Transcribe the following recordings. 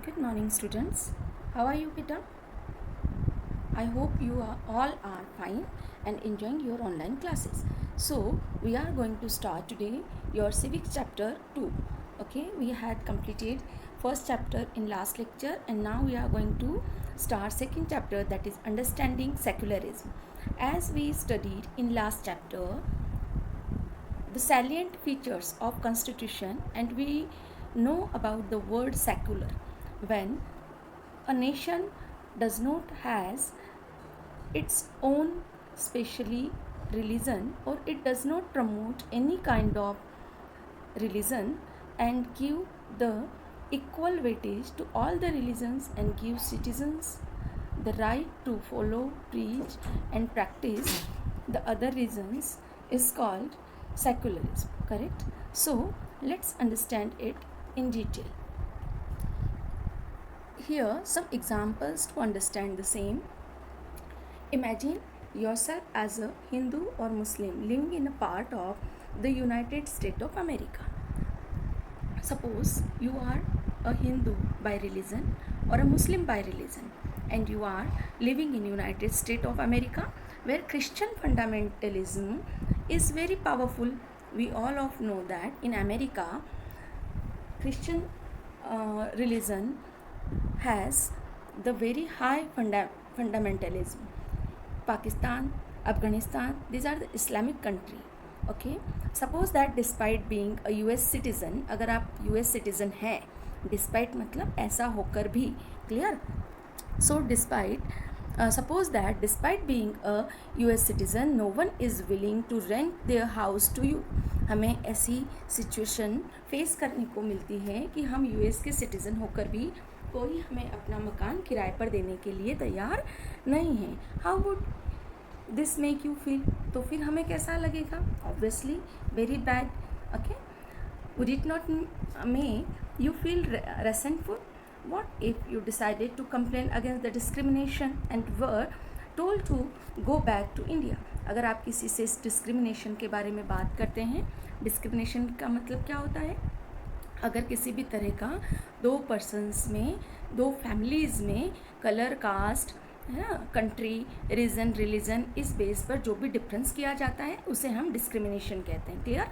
Good morning, students. How are you, Peter? I hope you all are fine and enjoying your online classes. So, we are going to start today your civics chapter 2. Okay, we had completed first chapter in last lecture and now we are going to start second chapter, that is understanding secularism. As we studied in last chapter the salient features of constitution, and we know about the word secular. When a nation does not has its own specially religion, or it does not promote any kind of religion and give the equal weightage to all the religions and give citizens the right to follow, preach and practice the other religions, is called secularism. Correct? So let's understand it in detail. Here some examples to understand the same. Imagine yourself as a Hindu or Muslim living in a part of the United States of America. Suppose you are a Hindu by religion or a Muslim by religion, and you are living in United States of America, where Christian fundamentalism is very powerful. We all of know that in America Christian religion has the very high fundamentalism. Pakistan, Afghanistan, these are the Islamic country. Okay, suppose that despite being a US citizen, अगर आप US citizen हैं, despite मतलब ऐसा होकर भी, clear? So suppose that despite being a US citizen, no one is willing to rent their house to you. हमें ऐसी situation face करने को मिलती है कि हम यूएस के सिटीज़न होकर भी कोई हमें अपना मकान किराए पर देने के लिए तैयार नहीं है. How would this make you feel? तो फिर हमें कैसा लगेगा? Obviously very bad. Okay, would it not make you feel resentful? What if you decided to complain against the discrimination and were told to go back to India? अगर आप किसी से discrimination के बारे में बात करते हैं, डिस्क्रिमिनेशन का मतलब क्या होता है? अगर किसी भी तरह का दो पर्सन्स में, दो फैमिलीज़ में कलर, कास्ट, है ना, कंट्री, रीजन, रिलीजन, इस बेस पर जो भी डिफरेंस किया जाता है उसे हम डिस्क्रिमिनेशन कहते हैं. Clear?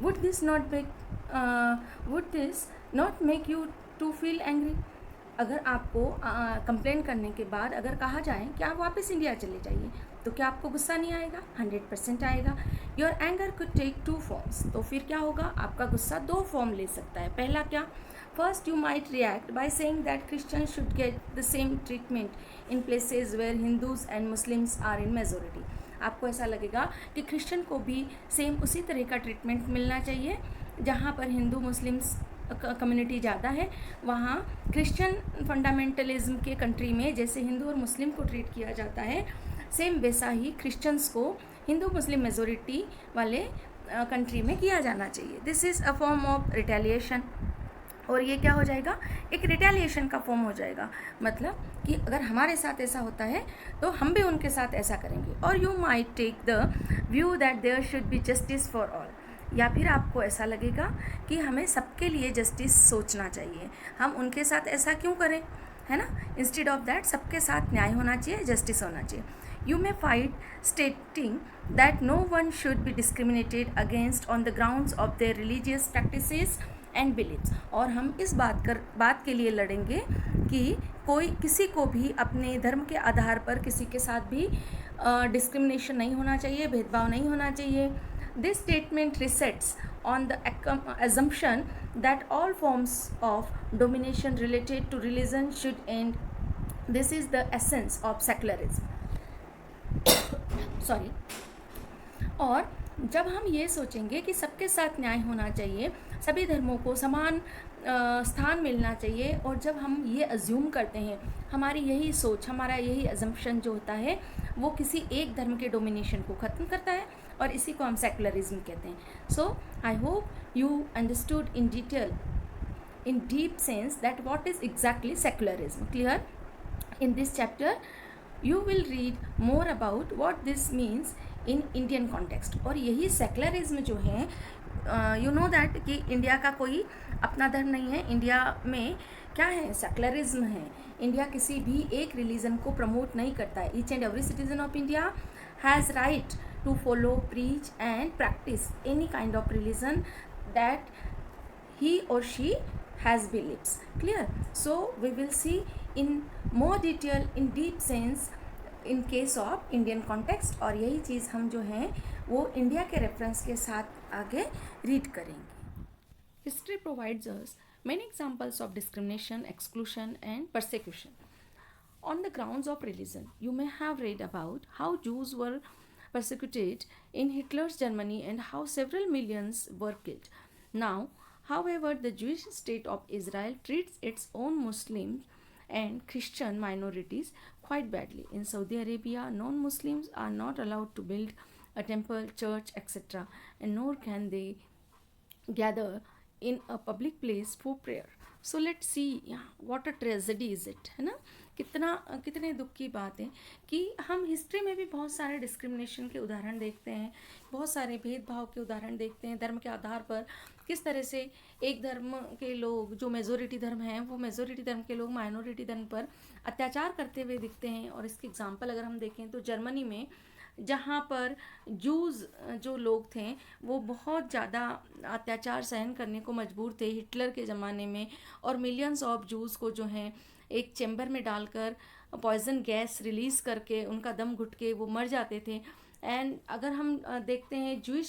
Would this not make you to feel angry? अगर आपको कंप्लेन करने के बाद अगर कहा जाए कि आप वापस इंडिया चले जाइए, तो क्या आपको गुस्सा नहीं आएगा? 100% आएगा. Your anger could take 2 forms. तो फिर क्या होगा? आपका गुस्सा 2 फॉर्म ले सकता है. पहला क्या? First, you might react by saying that Christian should get the same treatment in places where Hindus and Muslims are in majority. आपको ऐसा लगेगा कि क्रिश्चियन को भी सेम उसी तरह का ट्रीटमेंट मिलना चाहिए. जहाँ पर हिंदू मुस्लिम्स कम्युनिटी ज़्यादा है, वहाँ क्रिश्चियन फंडामेंटलिज्म के कंट्री में जैसे हिंदू और मुस्लिम को ट्रीट किया जाता है, सेम वैसा ही क्रिश्चियंस को हिंदू मुस्लिम मेजोरिटी वाले कंट्री में किया जाना चाहिए. This is a form of retaliation. और ये क्या हो जाएगा? एक रिटेलिएशन का फॉर्म हो जाएगा. मतलब कि अगर हमारे साथ ऐसा होता है तो हम भी उनके साथ ऐसा करेंगे. और you might take the view that there should be justice for all. या फिर आपको ऐसा लगेगा कि हमें सबके लिए जस्टिस सोचना चाहिए, हम उनके साथ ऐसा क्यों करें, है ना? इंस्टेड ऑफ दैट सबके साथ न्याय होना चाहिए, जस्टिस होना चाहिए. You may fight stating that no one should be discriminated against on the grounds of their religious practices and believes. और हम इस बात के लिए लड़ेंगे कि कोई किसी को भी अपने धर्म के आधार पर किसी के साथ भी डिस्क्रिमिनेशन नहीं होना चाहिए, भेदभाव नहीं होना चाहिए. This statement rests on the assumption that all forms of domination related to religion should end. This is the essence of secularism. Sorry. और जब हम ये सोचेंगे कि सबके साथ न्याय होना चाहिए, सभी धर्मों को समान स्थान मिलना चाहिए, और जब हम ये अज्यूम करते हैं, हमारी यही सोच, हमारा यही अजम्पशन जो होता है वो किसी एक धर्म के डोमिनेशन को ख़त्म करता है, और इसी को हम सेकुलरिज्म कहते हैं. So I hope you understood in detail, in deep sense, that what is exactly secularism. Clear? In this chapter you will read more about what this means in Indian context. और यही secularism जो है, you know that कि India का कोई अपना धर्म नहीं है. इंडिया में क्या है, सेक्युलरिज्म है। इंडिया किसी भी एक रिलीजन को प्रमोट नहीं करता है। Each and every citizen of India has right to follow, preach and practice any kind of religion that he or she has beliefs. Clear? So we will see in more detail, in deep sense, in case of Indian context, और यही चीज़ हम जो है वो India के reference के साथ आगे रीड करेंगे. History provides us many examples of discrimination, exclusion and persecution on the grounds of religion. You may have read about how Jews were persecuted in Hitler's Germany and how several millions were killed. Now, however, the Jewish state of Israel treats its own Muslims and Christian minorities quite badly. In Saudi Arabia, non-Muslims are not allowed to build a temple, church, etc., and nor can they gather in a public place for prayer. So let's see what a tragedy is it, है ना. कितने दुख की बात है कि हम history में भी बहुत सारे डिस्क्रिमिनेशन के उदाहरण देखते हैं, बहुत सारे भेदभाव के उदाहरण देखते हैं. धर्म के आधार पर किस तरह से एक धर्म के लोग जो मेजोरिटी धर्म हैं वो मेजोरिटी धर्म के लोग माइनॉरिटी धर्म पर अत्याचार करते हुए दिखते हैं. और इसके एग्जाम्पल अगर हम देखें तो जर्मनी में जहाँ पर जूज़ जो लोग थे वो बहुत ज़्यादा अत्याचार सहन करने को मजबूर थे हिटलर के ज़माने में, और मिलियंस ऑफ जूज़ को जो हैं एक चैम्बर में डालकर पॉइजन गैस रिलीज़ करके उनका दम घुट के वो मर जाते थे. एंड अगर हम देखते हैं जूइश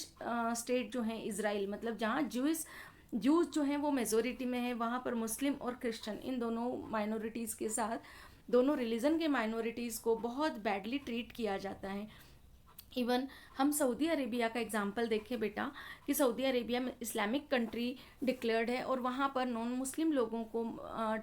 स्टेट जो है इज़राइल, मतलब जहाँ जूस जो हैं वो मेजोरिटी में है, वहाँ पर मुस्लिम और क्रिश्चियन इन दोनों माइनॉरिटीज़ के साथ, दोनों रिलीजन के माइनॉरिटीज़ को बहुत बैडली ट्रीट किया जाता है. इवन हम सऊदी अरेबिया का एग्जांपल देखें बेटा कि सऊदी अरेबिया में इस्लामिक कंट्री डिक्लेयर्ड है और वहाँ पर नॉन मुस्लिम लोगों को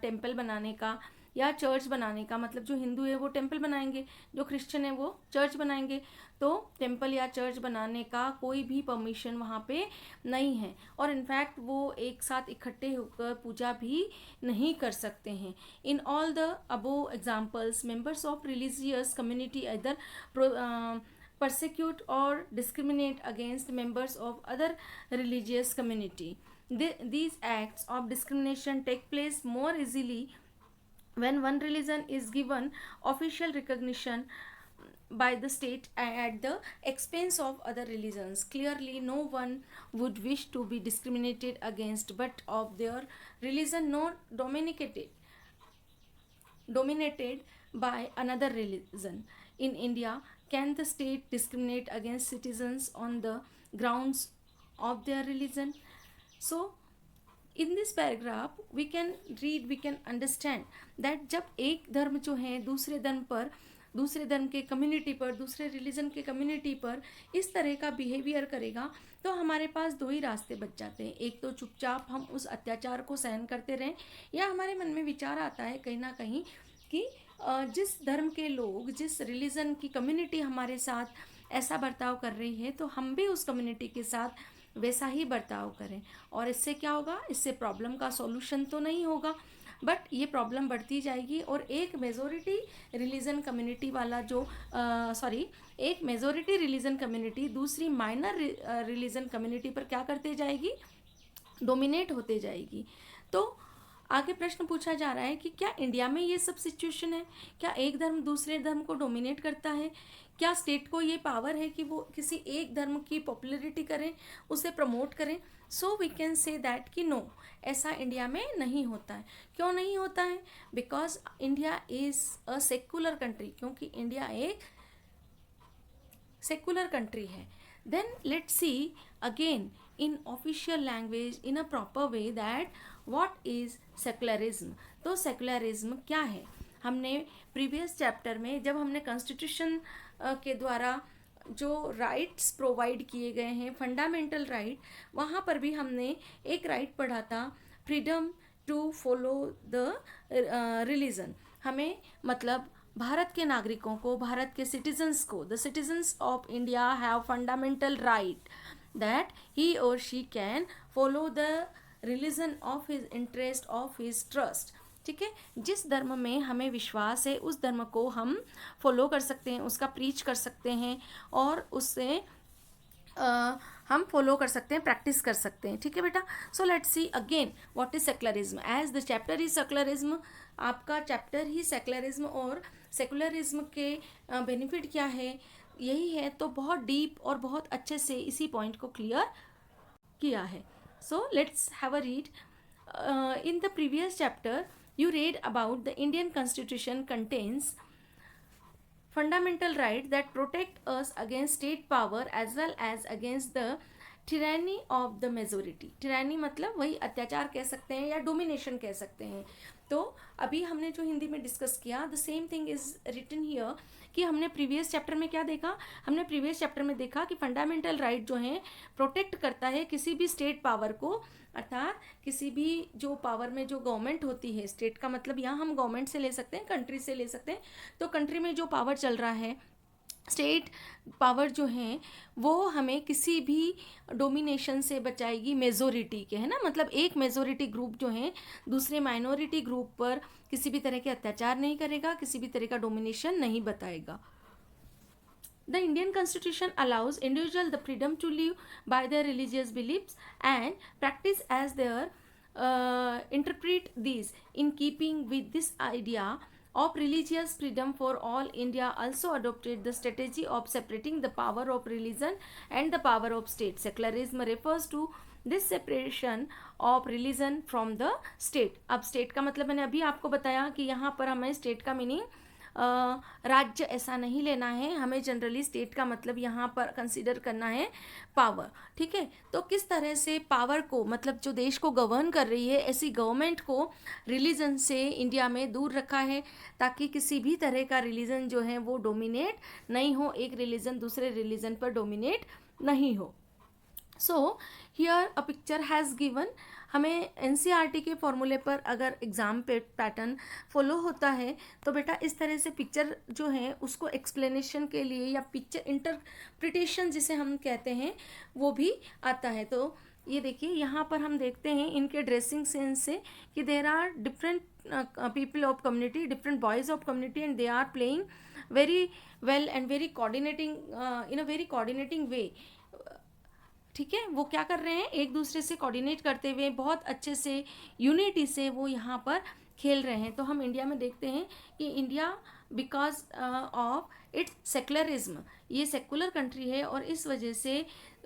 टेंपल बनाने का या चर्च बनाने का, मतलब जो हिंदू है वो टेंपल बनाएंगे, जो क्रिश्चियन है वो चर्च बनाएंगे, तो टेंपल या चर्च बनाने का कोई भी परमिशन वहाँ पे नहीं है. और इनफैक्ट वो एक साथ इकट्ठे होकर पूजा भी नहीं कर सकते हैं. In all the above examples members of religious community इधर persecute or discriminate against members of other religious community. These acts of discrimination take place more easily when one religion is given official recognition by the state at the expense of other religions. Clearly, no one would wish to be discriminated against but of their religion not dominated by another religion. In India, can the state discriminate against citizens on the grounds of their religion? So, in this paragraph, we can read, we can understand that जब एक धर्म जो है दूसरे धर्म के community पर, दूसरे रिलीजन के कम्युनिटी पर इस तरह का बिहेवियर करेगा तो हमारे पास दो ही रास्ते बच जाते हैं. एक तो चुपचाप हम उस अत्याचार को सहन करते रहें, या हमारे मन में विचार आता है कहीं ना कहीं कि जिस धर्म के लोग, जिस रिलीजन की कम्युनिटी हमारे साथ ऐसा बर्ताव कर रही है तो हम भी उस कम्युनिटी के साथ वैसा ही बर्ताव करें. और इससे क्या होगा, इससे प्रॉब्लम का सॉल्यूशन तो नहीं होगा बट ये प्रॉब्लम बढ़ती जाएगी और एक मेजोरिटी रिलीजन कम्युनिटी वाला जो एक मेजोरिटी रिलीजन कम्युनिटी दूसरी माइनर रिलीजन कम्युनिटी पर क्या करते जाएगी, डोमिनेट होते जाएगी. तो आगे प्रश्न पूछा जा रहा है कि क्या इंडिया में ये सब सिचुएशन है, क्या एक धर्म दूसरे धर्म को डोमिनेट करता है, क्या स्टेट को ये पावर है कि वो किसी एक धर्म की पॉपुलैरिटी करें, उसे प्रमोट करें. So we can say that कि नो, ऐसा इंडिया में नहीं होता है. क्यों नहीं होता है? Because India is a secular country, क्योंकि इंडिया एक सेक्युलर कंट्री है. Then let's see again in official language in a proper way that what is secularism. तो सेक्युलरिज्म क्या है? हमने प्रीवियस चैप्टर में जब हमने कॉन्स्टिट्यूशन के द्वारा जो राइट्स प्रोवाइड किए गए हैं, फंडामेंटल राइट, वहाँ पर भी हमने एक राइट पढ़ा था, freedom to follow the religion. हमें मतलब भारत के नागरिकों को, भारत के सिटीजन्स को, the citizens of India have fundamental right that he or she can follow the religion of his interest, of his trust. ठीक है, जिस धर्म में हमें विश्वास है उस धर्म को हम फॉलो कर सकते हैं, उसका प्रीच कर सकते हैं और उससे हम फॉलो कर सकते हैं, प्रैक्टिस कर सकते हैं, ठीक है बेटा. So let's see again what is secularism. As the chapter is secularism, आपका चैप्टर ही सेक्युलरिज्म और सेक्युलरिज्म के बेनिफिट क्या है यही है, तो बहुत डीप और बहुत अच्छे से इसी पॉइंट को क्लियर किया है. So let's have a read. In the previous chapter you read about the Indian Constitution contains fundamental rights that protect us against state power as well as against the tyranny of the majority. tyranny मतलब वही अत्याचार कह सकते हैं या domination कह सकते हैं. तो अभी हमने जो हिंदी में डिस्कस किया, the same thing is written here, कि हमने प्रीवियस चैप्टर में क्या देखा. हमने प्रीवियस चैप्टर में देखा कि फंडामेंटल राइट जो है प्रोटेक्ट करता है किसी भी स्टेट पावर को, अर्थात किसी भी जो पावर में जो गवर्नमेंट होती है, स्टेट का मतलब यहाँ हम गवर्नमेंट से ले सकते हैं, कंट्री से ले सकते हैं. तो कंट्री में जो पावर चल रहा है, स्टेट पावर जो है वो हमें किसी भी डोमिनेशन से बचाएगी मेजोरिटी के, है ना. मतलब एक मेजोरिटी ग्रुप जो है दूसरे माइनॉरिटी ग्रुप पर किसी भी तरह के अत्याचार नहीं करेगा, किसी भी तरह का डोमिनेशन नहीं बताएगा. The Indian Constitution allows individual the freedom to live by their religious beliefs and practice as their interpret these. In keeping with this idea of religious freedom for all, India also adopted the strategy of separating the power of religion and the power of state. Secularism refers to this separation of religion from the state. अब state का मतलब मैंने अभी आपको बताया कि यहाँ पर हमें state का मीनिंग राज्य ऐसा नहीं लेना है, हमें जनरली स्टेट का मतलब यहाँ पर कंसीडर करना है पावर, ठीक है. तो किस तरह से पावर को, मतलब जो देश को गवर्न कर रही है ऐसी गवर्नमेंट को रिलीजन से इंडिया में दूर रखा है, ताकि किसी भी तरह का रिलीजन जो है वो डोमिनेट नहीं हो, एक रिलीजन दूसरे रिलीजन पर डोमिनेट नहीं हो. So here a picture has given. हमें एनसीईआरटी के फॉर्मूले पर अगर एग्ज़ाम पैटर्न फॉलो होता है तो बेटा इस तरह से पिक्चर जो है उसको एक्सप्लेनेशन के लिए या पिक्चर इंटरप्रिटेशन जिसे हम कहते हैं वो भी आता है. तो ये देखिए यहाँ पर हम देखते हैं इनके ड्रेसिंग सेंस से कि there are different people of community, different boys of community, and they are playing very well and very coordinating in a very coordinating way, ठीक है. वो क्या कर रहे हैं, एक दूसरे से कोऑर्डिनेट करते हुए बहुत अच्छे से यूनिटी से वो यहाँ पर खेल रहे हैं. तो हम इंडिया में देखते हैं कि India because of its secularism, ये सेक्युलर कंट्री है और इस वजह से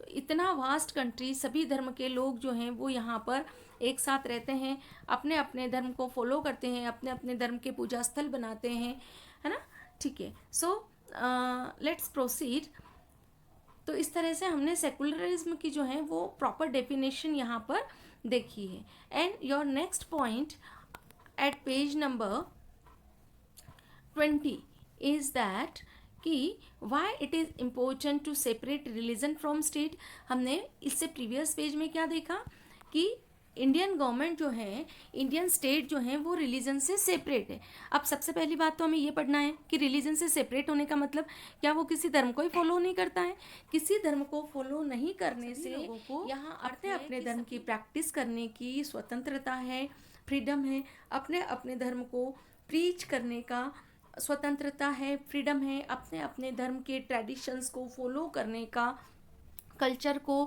इतना वास्ट कंट्री, सभी धर्म के लोग जो हैं वो यहाँ पर एक साथ रहते हैं, अपने अपने धर्म को फॉलो करते हैं, अपने अपने धर्म के पूजा स्थल बनाते हैं, है ना, ठीक है. So let's proceed. तो इस तरह से हमने सेकुलरिज्म की जो है वो प्रॉपर डेफिनेशन यहाँ पर देखी है. And your next point at page number 20 is that कि why it is important to separate religion from state. हमने इससे प्रीवियस पेज में क्या देखा कि इंडियन गवर्नमेंट जो है, इंडियन स्टेट जो है वो रिलीजन से सेपरेट है. अब सबसे पहली बात तो हमें ये पढ़ना है कि रिलीजन से सेपरेट होने का मतलब क्या, वो किसी धर्म को ही फॉलो नहीं करता है. किसी धर्म को फॉलो नहीं करने से लोगों को यहाँ अपने अपने धर्म की प्रैक्टिस करने की स्वतंत्रता है, फ्रीडम है. अपने अपने धर्म को प्रीच करने का स्वतंत्रता है, फ्रीडम है. अपने अपने धर्म के ट्रेडिशंस को फॉलो करने का, कल्चर को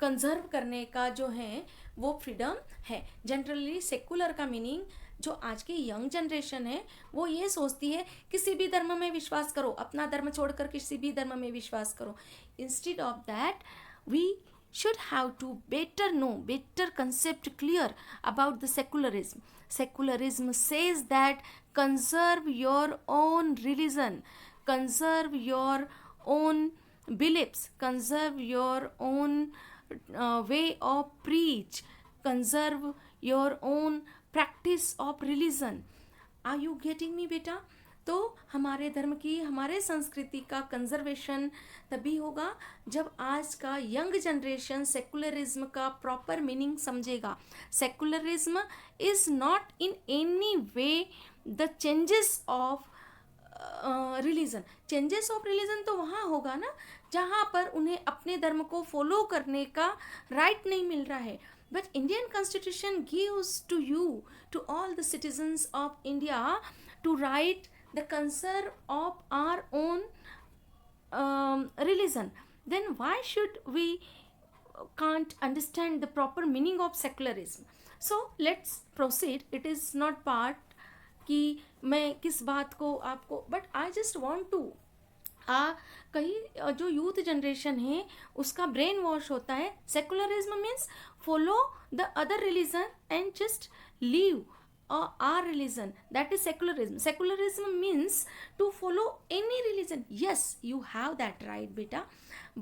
कंजर्व करने का जो है वो फ्रीडम है. जनरली सेकुलर का मीनिंग जो आज की यंग जनरेशन है वो ये सोचती है किसी भी धर्म में विश्वास करो, अपना धर्म छोड़कर किसी भी धर्म में विश्वास करो. Instead of that we should have to better concept clear about the secularism. Secularism says that conserve your own religion, conserve your own beliefs, conserve your own way of preach, conserve your own practice of religion. Are you getting me बेटा? तो हमारे धर्म की, हमारे संस्कृति का conservation तभी होगा जब आज का यंग जनरेशन सेकुलरिज्म का प्रॉपर मीनिंग समझेगा. Secularism is not in any way the changes of religion. Changes of religion तो वहाँ होगा ना जहाँ पर उन्हें अपने धर्म को फॉलो करने का राइट नहीं मिल रहा है. But Indian constitution gives to you, to all the citizens of India, to right the concern of our own religion. then why should we can't understand the proper meaning of secularism? So let's proceed. It is not part कि मैं किस बात को आपको, but I just want to कहीं जो youth generation है उसका ब्रेन वॉश होता है. Secularism means follow the other religion and just leave our religion. That is secularism. Secularism means to follow any religion. Yes, you have that right, beta.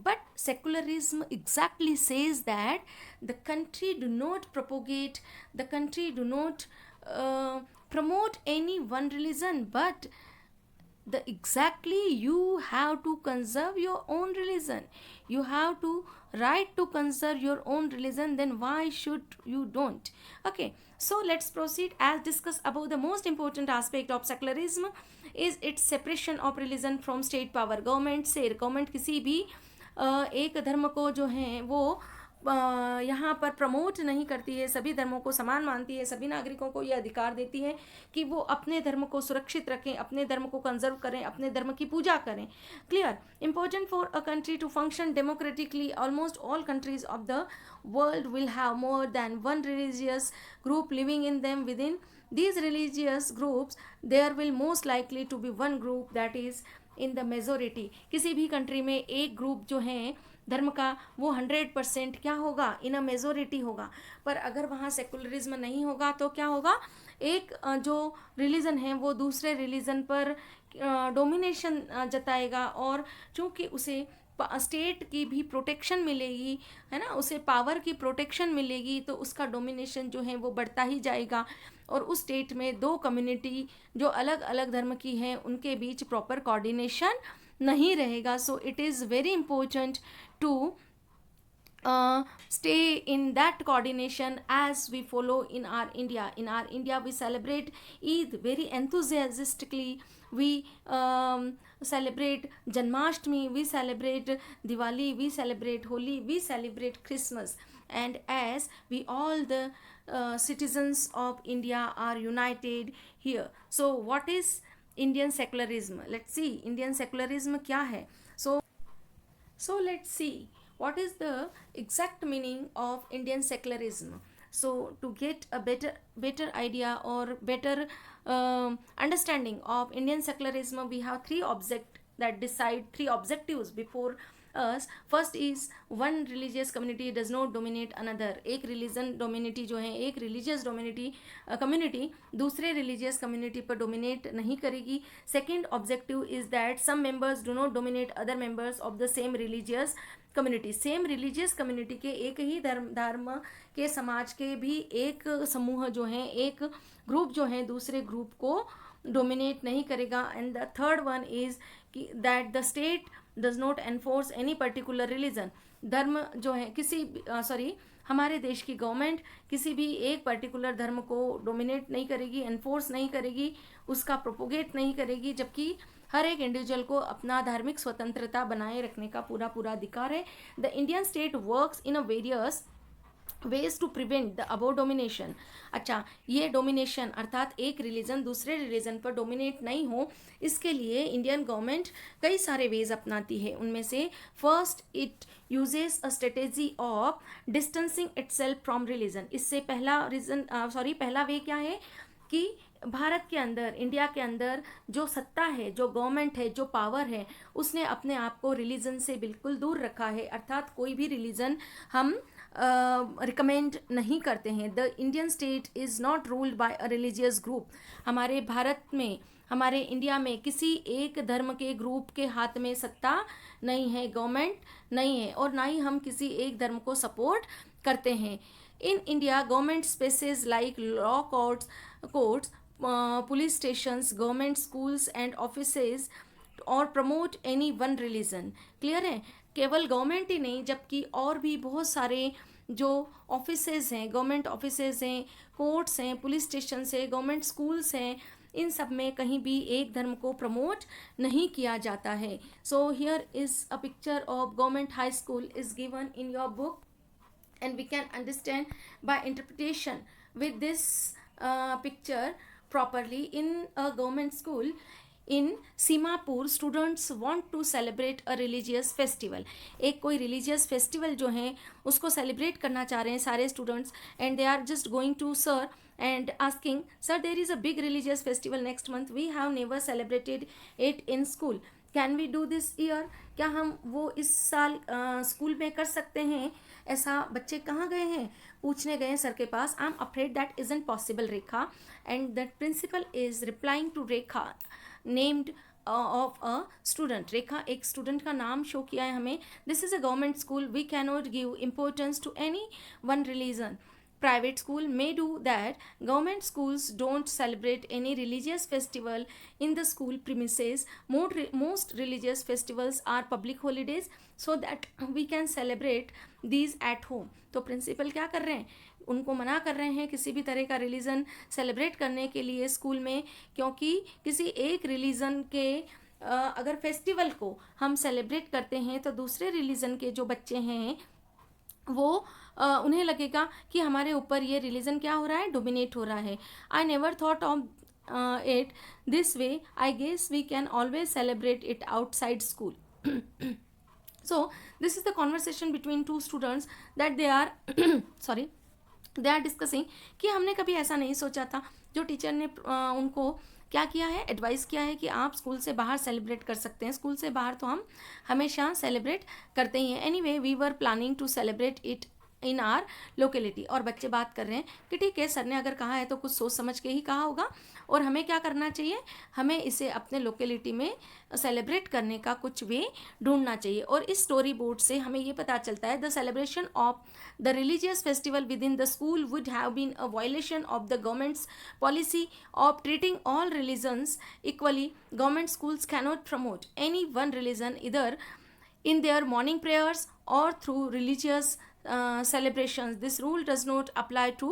But secularism exactly says that the country do not propagate, the country do not promote any one religion, but the exactly you have to conserve your own religion. You have to right to conserve your own religion. Then why should you don't? Okay, so let's proceed. As discussed about, the most important aspect of secularism is its separation of religion from state power. Government से, government किसी भी एक धर्म को जो है वो यहाँ पर प्रमोट नहीं करती है, सभी धर्मों को समान मानती है, सभी नागरिकों को ये अधिकार देती है कि वो अपने धर्म को सुरक्षित रखें, अपने धर्म को कंजर्व करें, अपने धर्म की पूजा करें. Clear? Important for a country to function democratically. Almost all countries of the world will have more than one religious group living in them. With these religious groups there will most likely to be one group that is in the majority. किसी भी country में एक group जो है धर्म का वो 100% क्या होगा, इन अ मेजोरिटी होगा. पर अगर वहाँ सेकुलरिज्म नहीं होगा तो क्या होगा, एक जो रिलीजन है वो दूसरे रिलीजन पर डोमिनेशन जताएगा, और चूँकि उसे स्टेट की भी प्रोटेक्शन मिलेगी, है ना, उसे पावर की प्रोटेक्शन मिलेगी, तो उसका डोमिनेशन जो है वो बढ़ता ही जाएगा. और उस स्टेट में दो कम्युनिटी जो अलग अलग धर्म की हैं उनके बीच प्रॉपर कोऑर्डिनेशन नहीं रहेगा. So it is very important to stay in that coordination as we follow in our India. In our India we celebrate Eid very enthusiastically. We celebrate Janmashtami, we celebrate Diwali, we celebrate Holi, we celebrate Christmas. And as we all the citizens of India are united here. So what is Indian secularism? Let's see Indian secularism क्या है. So let's see what is the exact meaning of Indian secularism. So to get a better idea or better understanding of Indian secularism, we have three objectives before us. First is one religious community does not dominate another. एक religion dominity जो है, एक religious community दूसरे religious community पर dominate नहीं करेगी. Second objective is that some members do not dominate other members of the same religious community. Same religious community के एक ही धर्म के समाज के भी एक समूह जो है, एक ग्रुप जो है दूसरे ग्रुप को डोमिनेट नहीं करेगा. And the third one is that the state does not enforce any particular religion. धर्म जो है हमारे देश की गवर्नमेंट किसी भी एक पर्टिकुलर धर्म को डोमिनेट नहीं करेगी, एनफोर्स नहीं करेगी, उसका प्रोपोगेट नहीं करेगी, जबकि हर एक इंडिविजुअल को अपना धार्मिक स्वतंत्रता बनाए रखने का पूरा अधिकार है. The Indian state works in a various ways to prevent the अबो डोमिनेशन. अच्छा, ये डोमिनेशन अर्थात एक रिलीजन दूसरे रिलीजन पर डोमिनेट नहीं हो, इसके लिए इंडियन गवर्नमेंट कई सारे वेज अपनाती है. उनमें से first, it uses a strategy of distancing itself from religion. इससे पहला वे क्या है कि भारत के अंदर, इंडिया के अंदर जो सत्ता है, जो गवर्नमेंट है, जो पावर है, उसने अपने आप को रिलीजन से बिल्कुल दूर रखा है. अर्थात कोई भी रिलीजन हम रिकमेंड नहीं करते हैं. The Indian state is not ruled by a religious group. हमारे भारत में, हमारे इंडिया में किसी एक धर्म के ग्रुप के हाथ में सत्ता नहीं है, गवर्नमेंट नहीं है, और ना ही हम किसी एक धर्म को सपोर्ट करते हैं. In India government spaces like law courts, police stations, government schools and offices और promote any one religion. Clear है? केवल गवर्नमेंट ही नहीं, जबकि और भी बहुत सारे जो ऑफिसेज हैं, गवर्नमेंट ऑफिसेज हैं, कोर्ट्स हैं, पुलिस स्टेशन हैं, गवर्नमेंट स्कूल्स हैं, इन सब में कहीं भी एक धर्म को प्रमोट नहीं किया जाता है. So here is a picture of government high school is given in your book, and we can understand by interpretation with this picture properly. In a government school, in Seemapur students want to celebrate a religious festival. एक कोई religious festival जो है उसको celebrate करना चाह रहे हैं सारे students, and they are just going to sir and asking, sir, there is a big religious festival next month, we have never celebrated it in school, can we do this year? क्या हम वो इस साल school में कर सकते हैं? ऐसा बच्चे कहाँ गए हैं, पूछने गए हैं सर के पास। I am afraid that isn't possible Rekha, and that principal is replying to Rekha named of a student. Rekha एक स्टूडेंट का नाम शो किया है हमें। This is a government school, we cannot give importance to any one religion, private school may do that, government schools don't celebrate any religious festival in the school premises, most religious festivals are public holidays so that we can celebrate these at home। तो principal क्या कर रहे हैं, उनको मना कर रहे हैं किसी भी तरह का रिलीजन सेलिब्रेट करने के लिए स्कूल में, क्योंकि किसी एक रिलीजन के अगर फेस्टिवल को हम सेलिब्रेट करते हैं तो दूसरे रिलीजन के जो बच्चे हैं वो उन्हें लगेगा कि हमारे ऊपर ये रिलीजन क्या हो रहा है, डोमिनेट हो रहा है। I never thought of it this way, I guess we can always celebrate it outside school. so this is the conversation between two students that they are sorry they are discussing कि हमने कभी ऐसा नहीं सोचा था। जो teacher ने उनको क्या किया है, एडवाइस किया है कि आप स्कूल से बाहर सेलिब्रेट कर सकते हैं, स्कूल से बाहर तो हम हमेशा सेलिब्रेट करते ही हैं। Anyway we were planning to celebrate it in our locality. और बच्चे बात कर रहे हैं कि ठीक है, सर ने अगर कहा है तो कुछ सोच समझ के ही कहा होगा, और हमें क्या करना चाहिए, हमें इसे अपने लोकेलिटी में सेलिब्रेट करने का कुछ वे ढूंढना चाहिए। और इस स्टोरी बोर्ड से हमें ये पता चलता है the celebration of the religious festival within the school would have been a violation of the government's policy of treating all religions equally. Government schools cannot promote any one religion either in their morning prayers or through religious celebrations. This rule does not apply to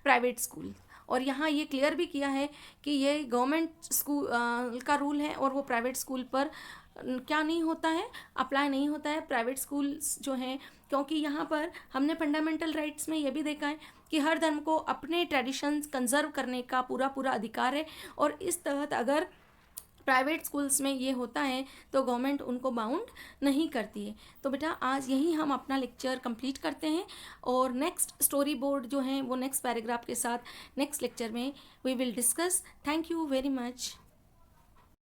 private school। और यहाँ ये clear भी किया है कि ये government school का rule है और वो प्राइवेट स्कूल पर क्या नहीं होता है, अप्लाई नहीं होता है, प्राइवेट स्कूल्स जो हैं। क्योंकि यहाँ पर हमने फंडामेंटल राइट्स में ये भी देखा है कि हर धर्म को अपने ट्रेडिशंस कंजर्व करने का पूरा पूरा अधिकार है, और इस तहत अगर प्राइवेट स्कूल्स में ये होता है तो गवर्नमेंट उनको बाउंड नहीं करती है। तो बेटा आज यही हम अपना लेक्चर कंप्लीट करते हैं, और नेक्स्ट स्टोरी बोर्ड जो है वो नेक्स्ट पैराग्राफ के साथ नेक्स्ट लेक्चर में we will discuss. Thank you very much.